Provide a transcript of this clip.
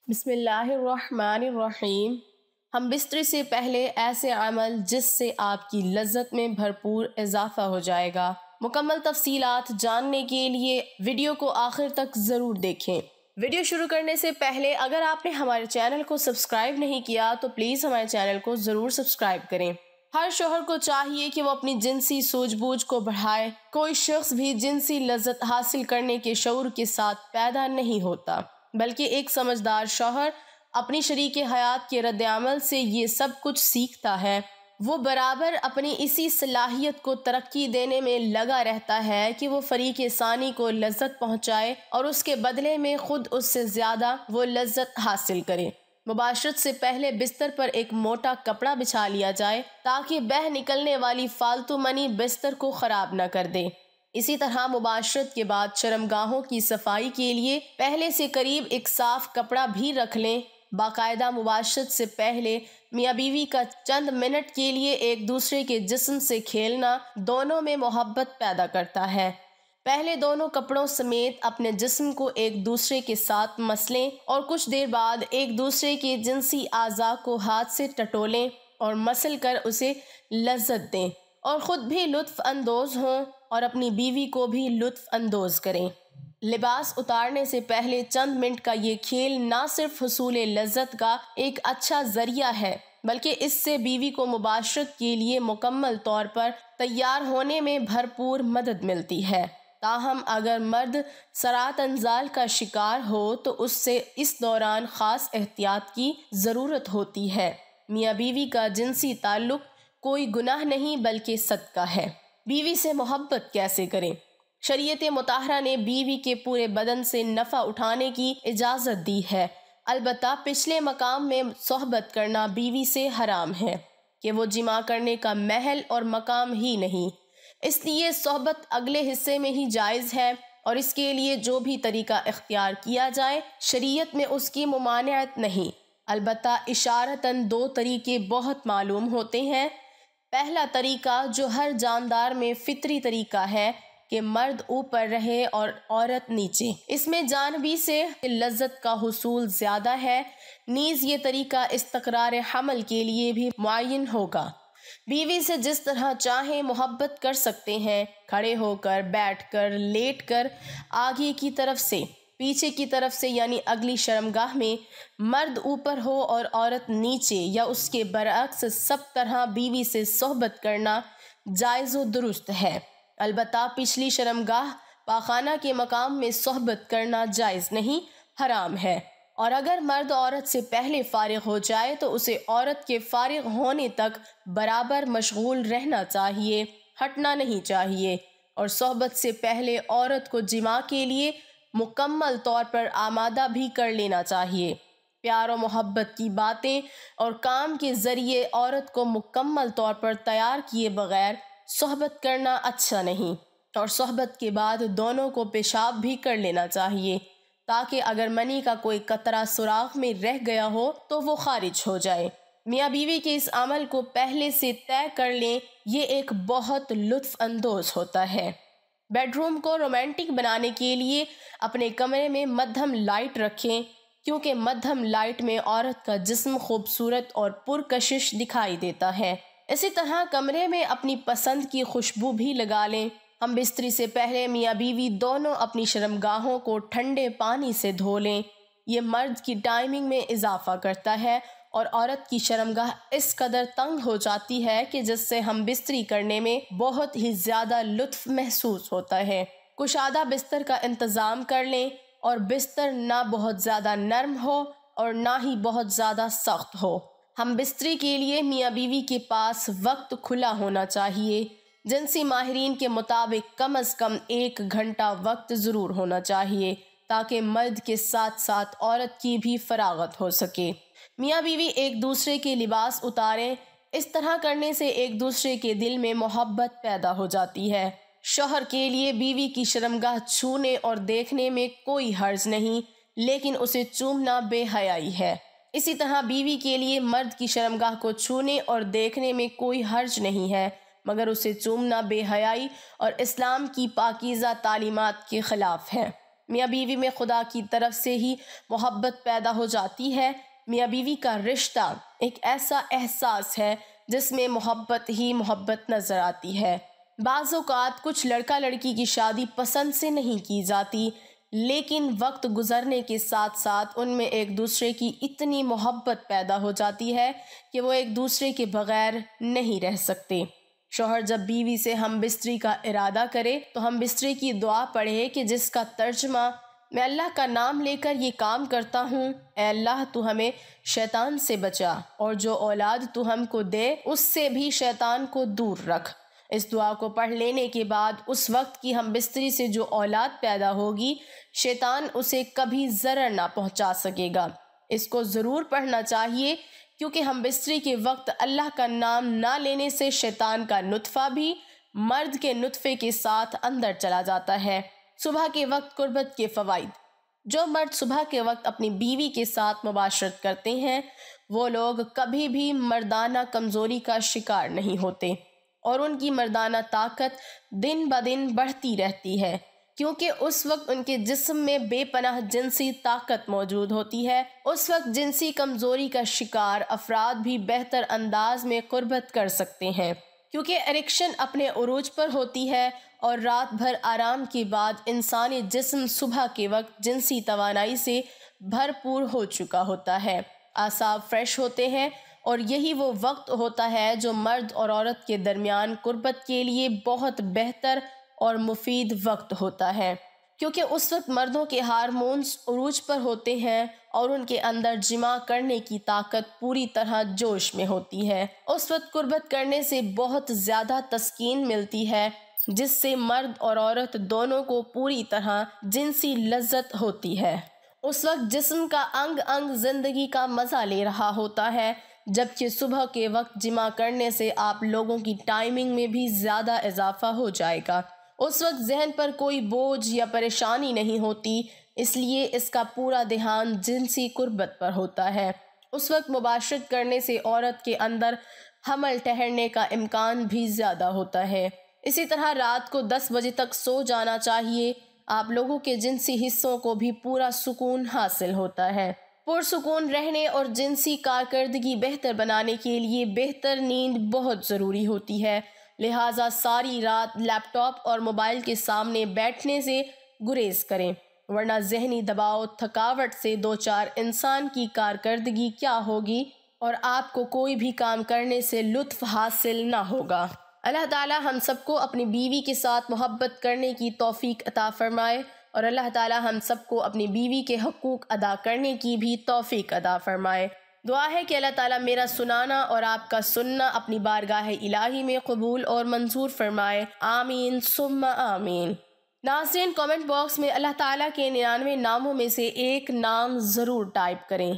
بسم اللہ الرحمن الرحیم۔ ہم بستر سے پہلے ایسے عمل جس سے آپ کی لذت میں بھرپور اضافہ ہو جائے گا۔ مکمل تفصیلات جاننے کے لیے ویڈیو کو آخر تک ضرور دیکھیں۔ ویڈیو شروع کرنے سے پہلے اگر آپ نے ہمارے چینل کو سبسکرائب نہیں کیا تو پلیز ہمارے چینل کو ضرور سبسکرائب کریں۔ ہر شوہر کو چاہیے کہ وہ اپنی جنسی سوجھ بوجھ کو بڑھائے۔ کوئی شخص بھی جنسی لذت حاصل کرنے کے شعور کے ساتھ پیدا نہیں ہوتا، بلکہ ایک سمجھدار شوہر اپنی شریک حیات کے رد عمل سے یہ سب کچھ سیکھتا ہے۔ وہ برابر اپنی اسی صلاحیت کو ترقی دینے میں لگا رہتا ہے کہ وہ فریق ثانی کو لذت پہنچائے اور اس کے بدلے میں خود اس سے زیادہ وہ لذت حاصل کرے۔ مباشرت سے پہلے بستر پر ایک موٹا کپڑا بچھا لیا جائے تاکہ بہہ نکلنے والی فالتو منی بستر کو خراب نہ کر دے۔ اسی طرح مباشرت کے بعد شرمگاہوں کی صفائی کے لیے پہلے سے قریب ایک صاف کپڑا بھی رکھ لیں۔ باقاعدہ مباشرت سے پہلے میاں بیوی کا چند منٹ کے لیے ایک دوسرے کے جسم سے کھیلنا دونوں میں محبت پیدا کرتا ہے۔ پہلے دونوں کپڑوں سمیت اپنے جسم کو ایک دوسرے کے ساتھ مسلیں اور کچھ دیر بعد ایک دوسرے کے جنسی اعضاء کو ہاتھ سے ٹٹولیں اور مسل کر اسے لذت دیں اور خود بھی لطف اندوز ہوں اور اپنی بیوی کو بھی لطف اندوز کریں۔ لباس اتارنے سے پہلے چند منٹ کا یہ کھیل نہ صرف حصول لذت کا ایک اچھا ذریعہ ہے بلکہ اس سے بیوی کو مباشرت کے لیے مکمل طور پر تیار ہونے میں بھرپور مدد ملتی ہے۔ تاہم اگر مرد سرات انزال کا شکار ہو تو اس سے اس دوران خاص احتیاط کی ضرورت ہوتی ہے۔ میاں بیوی کا جنسی تعلق کوئی گناہ نہیں بلکہ صدقہ ہے۔ بیوی سے محبت کیسے کریں؟ شریعت مطہرہ نے بیوی کے پورے بدن سے نفع اٹھانے کی اجازت دی ہے، البتہ پچھلے مقام میں صحبت کرنا بیوی سے حرام ہے کہ وہ جماع کرنے کا محل اور مقام ہی نہیں، اس لیے صحبت اگلے حصے میں ہی جائز ہے اور اس کے لیے جو بھی طریقہ اختیار کیا جائے شریعت میں اس کی ممانعت نہیں۔ البتہ اشارتاً دو طریقے بہت معلوم ہوتے ہیں۔ پہلا طریقہ جو ہر جاندار میں فطری طریقہ ہے کہ مرد اوپر رہے اور عورت نیچے، اس میں جانبی سے لذت کا حصول زیادہ ہے، نیز یہ طریقہ استقرار حمل کے لیے بھی معین ہوگا۔ بیوی سے جس طرح چاہیں محبت کر سکتے ہیں، کھڑے ہو کر، بیٹھ کر، لیٹ کر، آگے کی طرف سے، پیچھے کی طرف سے یعنی اگلی شرمگاہ میں مرد اوپر ہو اور عورت نیچے یا اس کے برعکس سب طرح بیوی سے صحبت کرنا جائز و درست ہے۔ البتہ پچھلی شرمگاہ پاخانہ کے مقام میں صحبت کرنا جائز نہیں، حرام ہے، اور اگر مرد عورت سے پہلے فارغ ہو جائے تو اسے عورت کے فارغ ہونے تک برابر مشغول رہنا چاہیے، ہٹنا نہیں چاہیے، اور صحبت سے پہلے عورت کو جماع کے لیے مکمل طور پر آمادہ بھی کر لینا چاہیے۔ پیار و محبت کی باتیں اور کام کے ذریعے عورت کو مکمل طور پر تیار کیے بغیر صحبت کرنا اچھا نہیں، اور صحبت کے بعد دونوں کو پیشاب بھی کر لینا چاہیے تاکہ اگر منی کا کوئی قطرہ سوراخ میں رہ گیا ہو تو وہ خارج ہو جائے۔ میاں بیوی کے اس عمل کو پہلے سے طے کر لیں، یہ ایک بہت لطف اندوز ہوتا ہے۔ بیڈ روم کو رومانٹک بنانے کے لیے اپنے کمرے میں مدھم لائٹ رکھیں، کیونکہ مدھم لائٹ میں عورت کا جسم خوبصورت اور پرکشش دکھائی دیتا ہے۔ اسی طرح کمرے میں اپنی پسند کی خوشبو بھی لگا لیں۔ ہم بستری سے پہلے میاں بیوی دونوں اپنی شرمگاہوں کو ٹھنڈے پانی سے دھو لیں، یہ مرد کی ٹائمنگ میں اضافہ کرتا ہے اور عورت کی شرمگاہ اس قدر تنگ ہو جاتی ہے کہ جس سے ہم بستری کرنے میں بہت ہی زیادہ لطف محسوس ہوتا ہے۔ کشادہ بستر کا انتظام کر لیں اور بستر نہ بہت زیادہ نرم ہو اور نہ ہی بہت زیادہ سخت ہو۔ ہم بستری کے لیے میاں بیوی کے پاس وقت کھلا ہونا چاہیے۔ جنسی ماہرین کے مطابق کم از کم 1 گھنٹہ وقت ضرور ہونا چاہیے تاکہ مرد کے ساتھ ساتھ عورت کی بھی فراغت ہو سکے۔ میاں بیوی ایک دوسرے کے لباس اتاریں، اس طرح کرنے سے ایک دوسرے کے دل میں محبت پیدا ہو جاتی ہے۔ شوہر کے لیے بیوی کی شرمگاہ چھونے اور دیکھنے میں کوئی حرج نہیں، لیکن اسے چومنا بے حیائی ہے۔ اسی طرح بیوی کے لیے مرد کی شرمگاہ کو چھونے اور دیکھنے میں کوئی حرج نہیں ہے، مگر اسے چومنا بے حیائی اور اسلام کی پاکیزہ تعلیمات کے خلاف ہے۔ میاں بیوی میں خدا کی طرف سے ہی محبت پیدا ہو جاتی ہے۔ میاں بیوی کا رشتہ ایک ایسا احساس ہے جس میں محبت ہی محبت نظر آتی ہے۔ بعض اوقات کچھ لڑکا لڑکی کی شادی پسند سے نہیں کی جاتی، لیکن وقت گزرنے کے ساتھ ساتھ ان میں ایک دوسرے کی اتنی محبت پیدا ہو جاتی ہے کہ وہ ایک دوسرے کے بغیر نہیں رہ سکتے۔ شوہر جب بیوی سے ہم بستری کا ارادہ کرے تو ہم بستری کی دعا پڑھے کہ جس کا ترجمہ میں اللہ کا نام لے کر یہ کام کرتا ہوں، اے اللہ تو ہمیں شیطان سے بچا، اور جو اولاد تو ہم کو دے اس سے بھی شیطان کو دور رکھ۔ اس دعا کو پڑھ لینے کے بعد اس وقت کی ہم بستری سے جو اولاد پیدا ہوگی شیطان اسے کبھی ضرر نہ پہنچا سکے گا۔ اس کو ضرور پڑھنا چاہیے، کیونکہ ہم بستری کے وقت اللہ کا نام نہ لینے سے شیطان کا نطفہ بھی مرد کے نطفے کے ساتھ اندر چلا جاتا ہے۔ صبح کے وقت قربت کے فوائد۔ جو مرد صبح کے وقت اپنی بیوی کے ساتھ مباشرت کرتے ہیں وہ لوگ کبھی بھی مردانہ کمزوری کا شکار نہیں ہوتے، اور ان کی مردانہ طاقت دن بدن بڑھتی رہتی ہے، کیونکہ اس وقت ان کے جسم میں بے پناہ جنسی طاقت موجود ہوتی ہے۔ اس وقت جنسی کمزوری کا شکار افراد بھی بہتر انداز میں قربت کر سکتے ہیں، کیونکہ اریکشن اپنے عروج پر ہوتی ہے، اور رات بھر آرام کے بعد انسانی جسم صبح کے وقت جنسی توانائی سے بھرپور ہو چکا ہوتا ہے، اعصاب فریش ہوتے ہیں، اور یہی وہ وقت ہوتا ہے جو مرد اور عورت کے درمیان قربت کے لیے بہت بہتر اور مفید وقت ہوتا ہے، کیونکہ اس وقت مردوں کے ہارمونز عروج پر ہوتے ہیں اور ان کے اندر جماع کرنے کی طاقت پوری طرح جوش میں ہوتی ہے۔ اس وقت قربت کرنے سے بہت زیادہ تسکین ملتی ہے، جس سے مرد اور عورت دونوں کو پوری طرح جنسی لذت ہوتی ہے۔ اس وقت جسم کا انگ انگ زندگی کا مزہ لے رہا ہوتا ہے، جبکہ صبح کے وقت جماع کرنے سے آپ لوگوں کی ٹائمنگ میں بھی زیادہ اضافہ ہو جائے گا۔ اس وقت ذہن پر کوئی بوجھ یا پریشانی نہیں ہوتی، اس لیے اس کا پورا دھیان جنسی قربت پر ہوتا ہے۔ اس وقت مباشرت کرنے سے عورت کے اندر حمل ٹھہرنے کا امکان بھی زیادہ ہوتا ہے۔ اسی طرح رات کو 10 بجے تک سو جانا چاہیے، آپ لوگوں کے جنسی حصوں کو بھی پورا سکون حاصل ہوتا ہے۔ پرسکون رہنے اور جنسی کارکردگی بہتر بنانے کے لیے بہتر نیند بہت ضروری ہوتی ہے، لہٰذا ساری رات لیپ ٹاپ اور موبائل کے سامنے بیٹھنے سے گریز کریں، ورنہ ذہنی دباؤ تھکاوٹ سے دوچار انسان کی کارکردگی کیا ہوگی اور آپ کو کوئی بھی کام کرنے سے لطف حاصل نہ ہوگا۔ اللہ تعالی ہم سب کو اپنی بیوی کے ساتھ محبت کرنے کی توفیق عطا فرمائے، اور اللہ تعالی ہم سب کو اپنی بیوی کے حقوق ادا کرنے کی بھی توفیق عطا فرمائے۔ دعا ہے کہ اللہ تعالی میرا سنانا اور آپ کا سننا اپنی بارگاہ الہی میں قبول اور منظور فرمائے، آمین ثم آمین۔ ناظرین، کامنٹ باکس میں اللہ تعالیٰ کے 99 ناموں میں سے ایک نام ضرور ٹائپ کریں۔